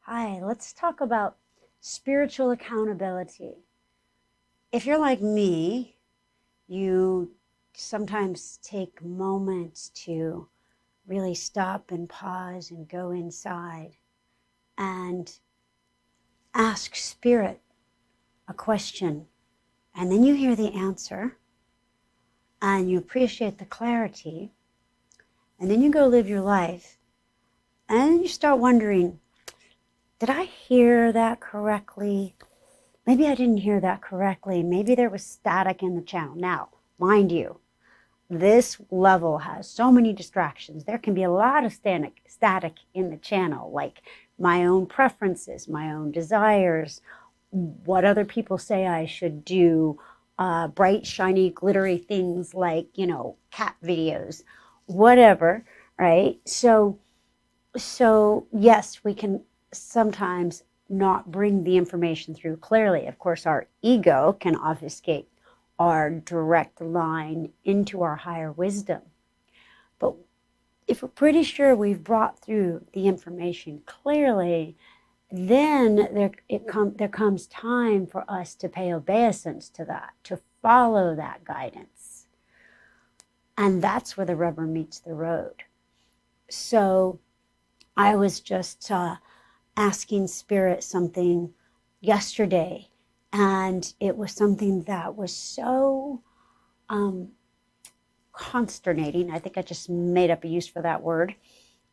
Hi, let's talk about spiritual accountability. If you're like me, you sometimes take moments to really stop and pause and go inside and ask Spirit a question. And then you hear the answer and you appreciate the clarity. And then you go live your life and you start wondering, did I hear that correctly? Maybe I didn't hear that correctly. Maybe there was static in the channel. Now, mind you, this level has so many distractions. There can be a lot of static in the channel, like my own preferences, my own desires, what other people say I should do, bright, shiny, glittery things like, cat videos, whatever, right? So yes, we can sometimes not bring the information through clearly. Of course, our ego can obfuscate our direct line into our higher wisdom. But if we're pretty sure we've brought through the information clearly, then there comes time for us to pay obeisance to that, to follow that guidance. And that's where the rubber meets the road. So I was just asking Spirit something yesterday, and it was something that was so consternating. I think I just made up a use for that word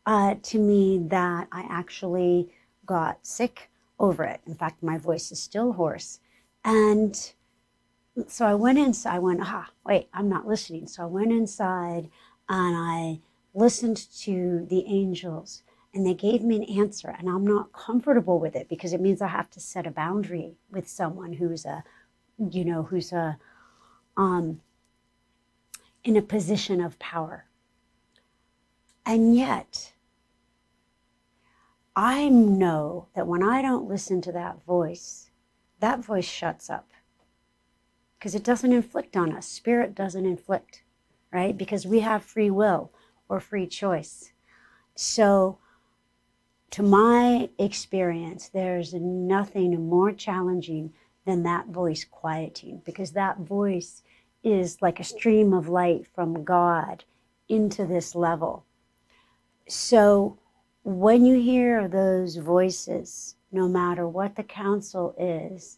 to me, that I actually got sick over it. In fact, my voice is still hoarse. And so I went inside. I went, wait, I'm not listening. So I went inside and I listened to the angels, and they gave me an answer, and I'm not comfortable with it because it means I have to set a boundary with someone who's in a position of power. And yet, I know that when I don't listen to that voice shuts up because it doesn't inflict on us. Spirit doesn't inflict, right? Because we have free will or free choice. So, to my experience, there's nothing more challenging than that voice quieting, because that voice is like a stream of light from God into this level. So when you hear those voices, no matter what the counsel is,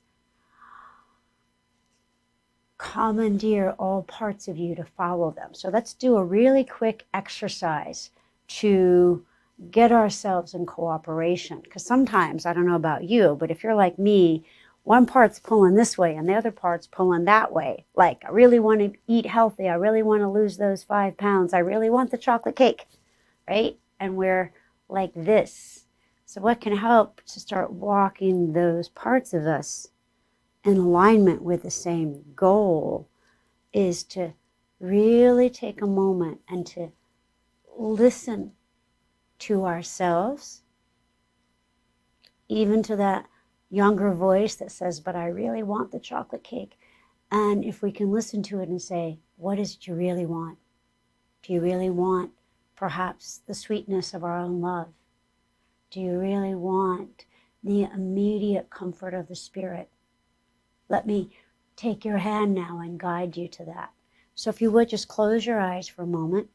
commandeer all parts of you to follow them. So let's do a really quick exercise to get ourselves in cooperation. Because sometimes, I don't know about you, but if you're like me, one part's pulling this way and the other part's pulling that way. Like, I really want to eat healthy. I really want to lose those 5 pounds. I really want the chocolate cake, right? And we're like this. So what can help to start walking those parts of us in alignment with the same goal is to really take a moment and to listen to ourselves, even to that younger voice that says, but I really want the chocolate cake. And if we can listen to it and say, what is it you really want? Do you really want perhaps the sweetness of our own love? Do you really want the immediate comfort of the Spirit? Let me take your hand now and guide you to that. So if you would, just close your eyes for a moment.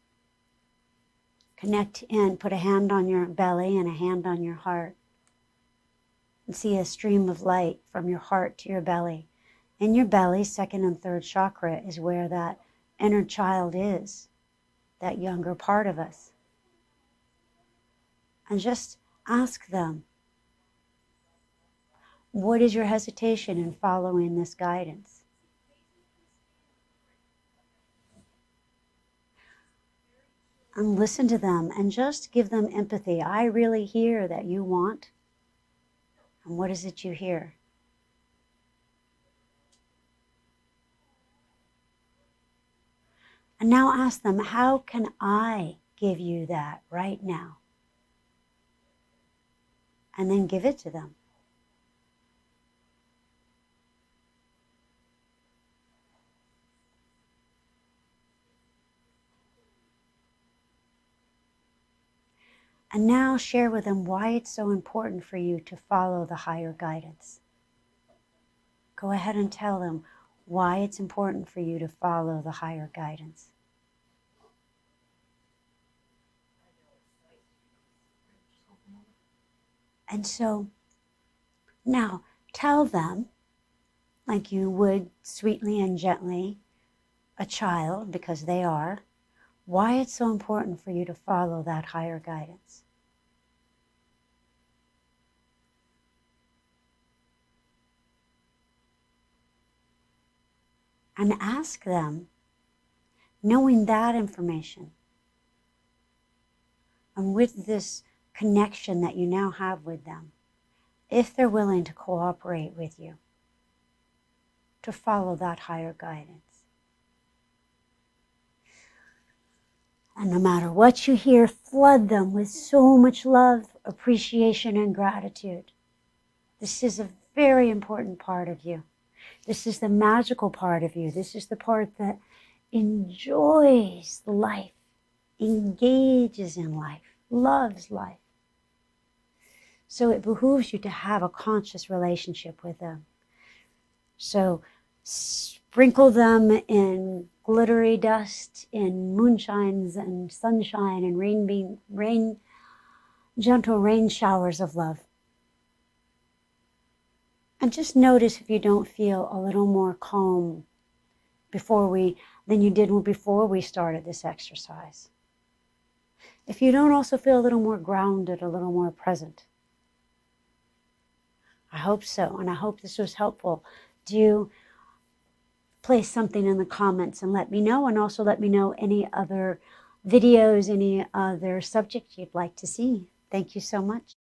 Connect in, put a hand on your belly and a hand on your heart. And see a stream of light from your heart to your belly. In your belly, second and third chakra, is where that inner child is, that younger part of us. And just ask them, what is your hesitation in following this guidance? And listen to them and just give them empathy. I really hear that you want. And what is it you hear? And now ask them, how can I give you that right now? And then give it to them. And now share with them why it's so important for you to follow the higher guidance. Go ahead and tell them why it's important for you to follow the higher guidance. And so now tell them, like you would sweetly and gently a child, because they are, why it's so important for you to follow that higher guidance. And ask them, knowing that information, and with this connection that you now have with them, if they're willing to cooperate with you, to follow that higher guidance. And no matter what you hear, flood them with so much love, appreciation, and gratitude. This is a very important part of you. This is the magical part of you. This is the part that enjoys life, engages in life, loves life. So it behooves you to have a conscious relationship with them. So sprinkle them in glittery dust, in moonshines and sunshine and gentle rain showers of love. And just notice if you don't feel a little more calm than you did before we started this exercise. If you don't also feel a little more grounded, a little more present. I hope so, and I hope this was helpful. Do place something in the comments and let me know, and also let me know any other videos, any other subjects you'd like to see. Thank you so much.